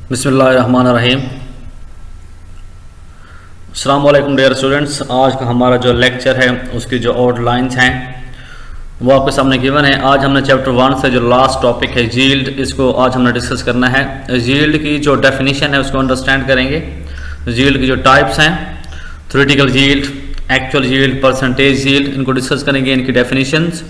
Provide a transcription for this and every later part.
बिस्मिल्लाहिर्रहमानिर्रहीम। अस्सलाम वालेकुम डियर स्टूडेंट्स। आज का हमारा जो लेक्चर है उसकी जो आउटलाइंस हैं वो आपके सामने गिवन है। आज हमने चैप्टर 1 से जो लास्ट टॉपिक है यील्ड, इसको आज हमने डिस्कस करना है। यील्ड की जो डेफिनेशन है उसको अंडरस्टैंड करेंगे। यील्ड की जो टाइप्स हैं, theoretical yield, actual yield, percentage yield, इनको डिस्कस करेंगे, इनकी definitions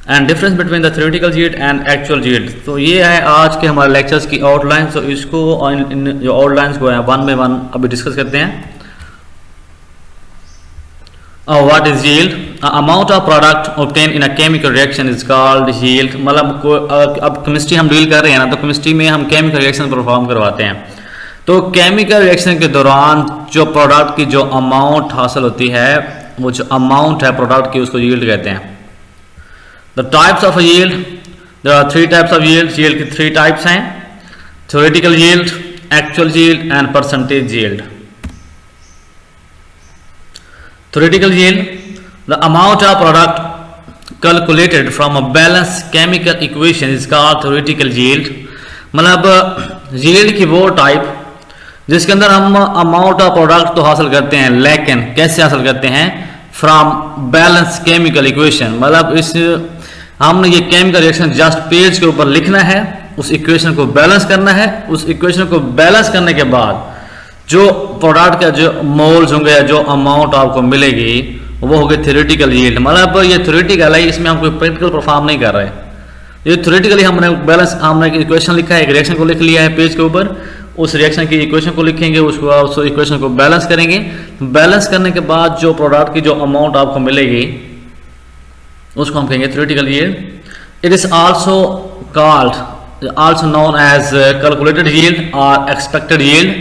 and difference between the theoretical yield and actual yield. तो ये है आज के हमारे लेक्चर्स की आउटलाइन। तो इसको इन जो आउटलाइंस को है 1 बाय 1 अभी डिस्कस करते हैं। What is yield? Amount of product obtain in a chemical reaction is called yield. मतलब अब केमिस्ट्री हम डील कर रहे हैं ना, तो केमिस्ट्री में हम केमिकल रिएक्शन परफॉर्म करवाते हैं। तो केमिकल रिएक्शन के दौरान जो प्रोडक्ट की जो अमाउंट हासिल होती है, वो जो अमाउंट है प्रोडक्ट की, उसको यील्ड कहते हैं। The types of a yield, there are 3 types of yield. Yield की 3 types हैं, theoretical yield, actual yield and percentage yield. Theoretical yield, the amount of product calculated from a balanced chemical equation is called theoretical yield. मतलब yield की वो type जिसके अंदर हम amount of product तो हासिल करते हैं, लेकिन कैसे हासिल करते हैं? From balance chemical equation. मतलब इस हमने ये केमिकल रिएक्शन जस्ट पेज के ऊपर लिखना है, उस इक्वेशन को बैलेंस करना है। उस इक्वेशन को बैलेंस करने के बाद जो प्रोडक्ट का जो मोल्स होंगे, जो अमाउंट आपको मिलेगी, वो होगी थ्योरेटिकल यील्ड। मतलब ये थ्योरेटिकल है, इसमें हम कोई प्रैक्टिकल परफॉर्म नहीं कर रहे। ये थ्योरेटिकली हमने बैलेंस, हमने एक इक्वेशन लिखा है, एक रिएक्शन को लिख लिया है पेज के ऊपर, उस रिएक्शन की इक्वेशन को लिखेंगे, उसको उस इक्वेशन को बैलेंस करेंगे। बैलेंस करने के बाद जो प्रोडक्ट की जो अमाउंट आपको मिलेगी उसको हम कहेंगे theoretical yield. It is also called, also known as calculated yield और एक्सपेक्टेड यील्ड।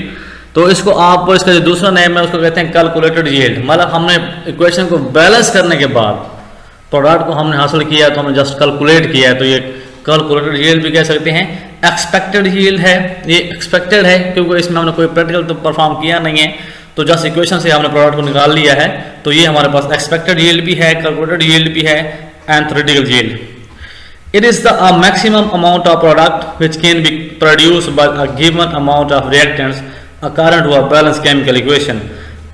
तो इसको आप, इसका जो दूसरा नेम है उसको कहते हैं कैलकुलेटेड यील्ड। मतलब हमने इक्वेशन को बैलेंस करने के बाद प्रोडक्ट को हमने हासिल किया, तो हमने जस्ट कैलकुलेट किया है, तो ये कैलकुलेटेड यील्ड भी कह सकते हैं। एक्सपेक्टेड यील्ड है, ये एक्सपेक्टेड है क्योंकि इसमें हमने कोई प्रैक्टिकल तो परफॉर्म किया नहीं है, तो जस्ट इक्वेशन से हमने प्रोडक्ट को निकाल लिया है। तो ये हमारे पास एक्सपेक्टेड यील्ड भी है, कैलकुलेटेड यील्ड भी है and theoretical yield. It is the maximum amount of product which can be produced by a given amount of reactants according to a balance chemical equation.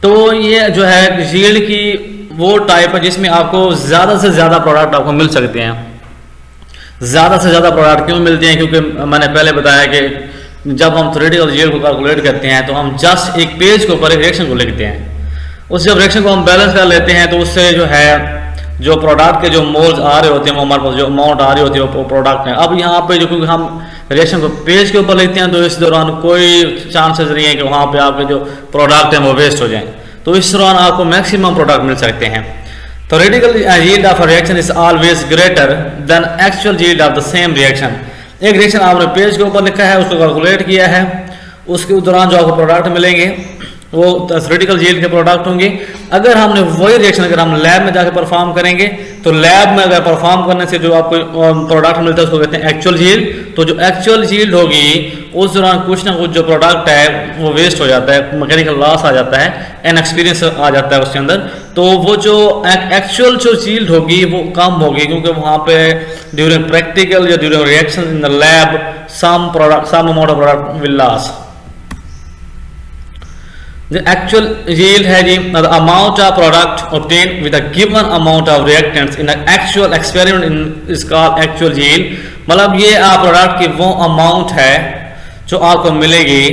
तो ये जो है यील्ड की वो टाइप है जिसमें आपको ज़्यादा से ज़्यादा प्रोडक्ट आपको मिल सकते हैं। ज़्यादा से ज़्यादा प्रोडक्ट क्यों मिलते हैं? क्योंकि मैंने पहले बताया कि जब हम थ्योरेटिकल यील्ड को कैलकुलेट करते हैं तो हम जस्ट एक पेज के ऊपर एक रिएक्शन को लिखते हैं। उस जब रिएक्शन को हम बैलेंस कर लेते हैं तो उससे जो है जो प्रोडक्ट के जो मोल्स आ रहे होते हैं, वो हमारे पास जो अमाउंट आ रही होती है वो प्रोडक्ट है। अब यहाँ पे जो, क्योंकि हम रिएक्शन को पेज के ऊपर लिखते हैं, तो इस दौरान कोई चांसेस नहीं है कि वहाँ पे आपके जो प्रोडक्ट हैं वो वेस्ट हो जाएं। तो इस दौरान आपको मैक्सिमम प्रोडक्ट मिल सकते हैं। Theoretical yield of a reaction is always greater than actual yield of the same reaction. एक रिएक्शन आपने पेज के ऊपर लिखा है, उसको कैलकुलेट किया है, उसके दौरान जो आपको प्रोडक्ट मिलेंगे वो थ्योरेटिकल यील्ड के प्रोडक्ट होंगे। अगर हमने वही रिएक्शन अगर हम लैब में जाकर परफॉर्म करेंगे, तो लैब में अगर परफॉर्म करने से जो आपको प्रोडक्ट मिलता है उसको कहते हैं एक्चुअल यील्ड। तो जो एक्चुअल यील्ड होगी उस दौरान कुछ ना कुछ जो प्रोडक्ट है वो वेस्ट हो जाता है, मैकेनिकल लॉस आ जाता है, इनएक्सपीरियंस आ जाता है उसके अंदर। तो वो जो एक्चुअल जो यील्ड होगी वो कम होगी, क्योंकि वहाँ पे ड्यूरिंग प्रैक्टिकल या during reaction in the lab some amount of product will loss. The actual yield है जी, the amount of product obtained with a given amount of reactants in an actual experiment is called actual yield। मतलब ये आप product की वो amount है जो आपको मिलेगी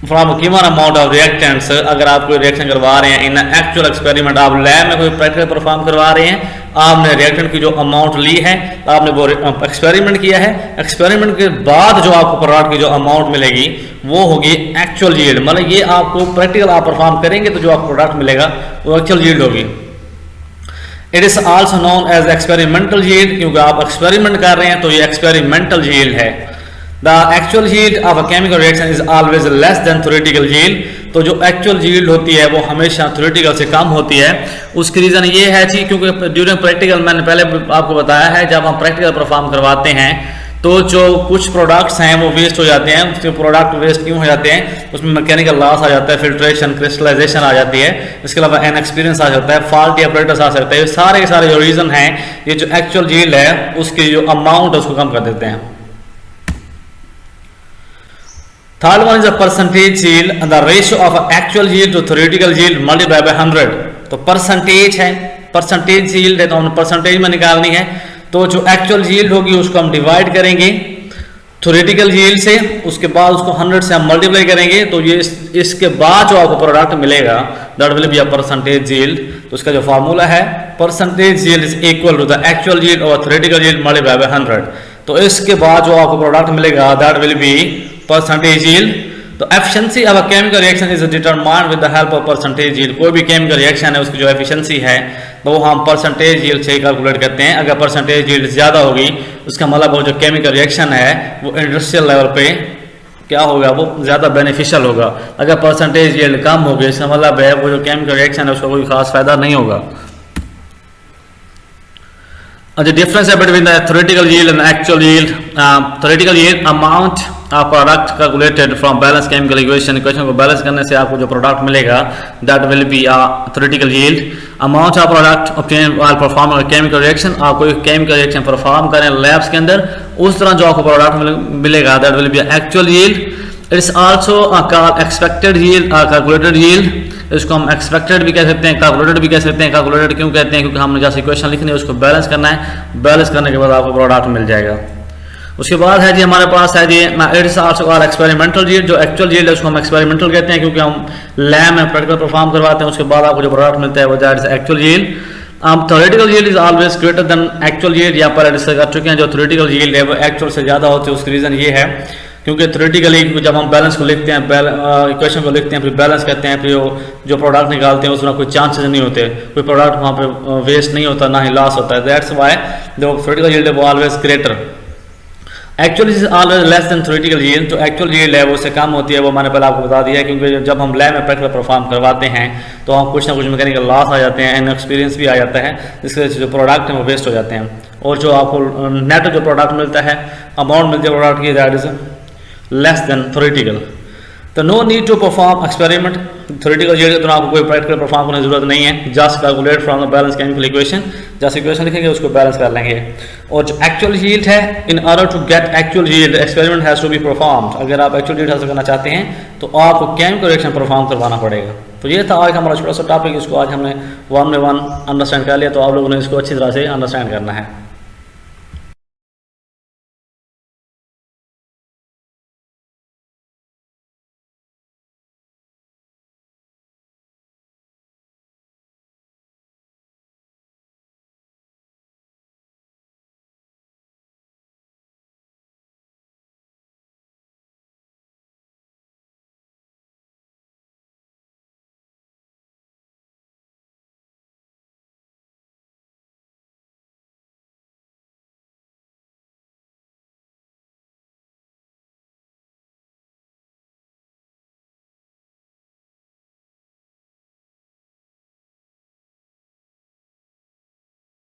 from given amount of reactants. अगर आप कोई रिएक्शन करवा रहे हैं इन एक्चुअल एक्सपेरिमेंट, आप लैब में कोई प्रैक्टिकल परफॉर्म करवा रहे हैं, आपने रिएक्टेंट की जो अमाउंट ली है, आपने वो एक्सपेरिमेंट किया है, एक्सपेरिमेंट के बाद जो आपको प्रोडक्ट की जो अमाउंट मिलेगी वो होगी एक्चुअल यील्ड। मतलब ये आपको प्रैक्टिकल आप परफॉर्म करेंगे तो जो आपको प्रोडक्ट मिलेगा वो एक्चुअल यील्ड होगी। It is also known as experimental yield, क्योंकि आप एक्सपेरिमेंट कर रहे हैं तो ये एक्सपेरिमेंटल यील्ड है। The actual yield of a chemical reaction is always less than theoretical yield। तो जो एक्चुअल yield होती है वो हमेशा theoretical से कम होती है। उसकी रीज़न ये है जी, क्योंकि ड्यूरिंग प्रैक्टिकल, मैंने पहले आपको बताया है, जब हम प्रैक्टिकल परफॉर्म करवाते हैं तो जो कुछ प्रोडक्ट्स हैं वो वेस्ट हो जाते हैं। उसके प्रोडक्ट वेस्ट क्यों हो जाते हैं? उसमें मैकेनिकल लॉस आ जाता है, फिल्ट्रेशन, क्रिस्टलाइजेशन आ जाती है, इसके अलावा इनएक्सपीरियंस आ जाता है, फॉल्टी ऑपरेटर्स आ सकते हैं। सारे के सारे जो रीज़न हैं, ये जो एक्चुअल यील्ड है उसकी जो अमाउंट है उसको कम कर देते हैं। Third one is the percentage yield, the ratio of actual yield to theoretical yield multiply by 100। तो परसेंटेज है, परसेंटेज यील्ड है तो हम परसेंटेज में निकालनी है, तो जो एक्चुअल यील्ड होगी उसको हम डिवाइड करेंगे थ्योरेटिकल यील्ड से, उसके बाद उसको 100 से हम मल्टीप्लाई करेंगे, तो ये इसके बाद जो आपको प्रोडक्ट मिलेगा that will be a percentage yield. तो उसका जो फार्मूला है percentage yield is equal to the actual yield और थ्योरेटिकल यील्ड मल्टीप्लाई बाय 100। तो इसके बाद जो आपको प्रोडक्ट मिलेगा that will be percentage yield. तो efficiency of a chemical reaction is determined with the help of percentage yield. कोई भी केमिकल रिएक्शन है उसकी जो एफिशिएंसी है तो वो हम परसेंटेज यील्ड से कैलकुलेट करते हैं। अगर परसेंटेज यील्ड ज़्यादा होगी उसका मतलब वो जो केमिकल रिएक्शन है वो इंडस्ट्रियल लेवल पे क्या होगा, वो ज़्यादा बेनिफिशियल होगा। अगर परसेंटेज यील्ड कम होगी इसका मतलब है वो जो केमिकल रिएक्शन है उसका कोई खास फायदा नहीं होगा। The difference between the theoretical yield and actual yield. Theoretical yield amount of product calculated from balanced chemical equation को बैलेंस करने से आपको जो प्रोडक्ट मिलेगा that will be a theoretical yield. Amount of product obtained while performing a chemical reaction, आप कोई chemical reaction perform करें labs के अंदर उस तरह जो आपको प्रोडक्ट मिलेगा that will be a actual yield. It is also called expected yield or calculated yield. इसको हम एक्सपेक्टेड भी कह सकते हैं, कैलकुलेटेड भी कह सकते हैं। कैलकुलेटेड क्यों कहते हैं, क्योंकि हमने जैसे इक्वेशन लिखनी है उसको बैलेंस करना है, बैलेंस करने के बाद आपको प्रोडक्ट मिल जाएगा। उसके बाद है जी हमारे पास है जी it is also called experimental yield. जो एक्चुअल यील्ड है उसको हम एक्सपेरिमेंटल कहते हैं क्योंकि हम लैब में प्रैक्टिकल परफॉर्म करवाते हैं, उसके बाद आपको जो प्रोडक्ट मिलता है वो that is actual yield. Theoretical yield is always greater than actual yield. यहाँ पर डिस्कस कर चुके हैं जो थ्योरेटिकल यील्ड है वो एक्चुअल से ज़्यादा होती है। उसका रीज़न ये है क्योंकि थ्योरेटिकली जब हम बैलेंस को लिखते हैं, इक्वेशन को लिखते हैं, फिर बैलेंस करते हैं, फिर जो प्रोडक्ट निकालते हैं उसमें कोई चांसेस नहीं होते, कोई प्रोडक्ट वहाँ पे वेस्ट नहीं होता, ना ही लॉस होता है। दैट्स वाई जो थ्योरेटिकल यील्ड है वो always greater. Actual is always less than theoretical yield. तो एक्चुअल यील्ड है वो उससे कम होती है, वो मैंने पहले आपको बता दिया है क्योंकि जब हम लैब में प्रैक्टिकल परफॉर्म करवाते हैं तो हम कुछ ना कुछ मैकेनिकल लॉस आ जाते हैं, इनएक्सपीरियंस भी आ जाता है, जिसकी वजह से जो प्रोडक्ट हैं वो वेस्ट हो जाते हैं। और जो आपको नेट जो प्रोडक्ट मिलता है, अमाउंट मिलती है प्रोडक्ट की that is less than theoretical. तो no need to perform experiment. Theoretical yield तो आपको कोई प्रैक्टिकल परफॉर्म करने की जरूरत नहीं है, just calculate from the balanced chemical equation. जैसे इक्वेशन लिखेंगे उसको बैलेंस कर लेंगे। और जो एक्चुअल यील्ड है, in order to get actual yield experiment has to be performed. अगर आप एक्चुअल यील्ड हासिल करना चाहते हैं तो आपको केमिकल रिएक्शन परफॉर्म करवाना पड़ेगा। तो ये था आज हमारा छोटा सा टॉपिक, इसको आज हमने 1 by 1 अंडरस्टैंड कर लिया, तो आप लोगों ने इसको अच्छी तरह से अंडरस्टैंड करना है।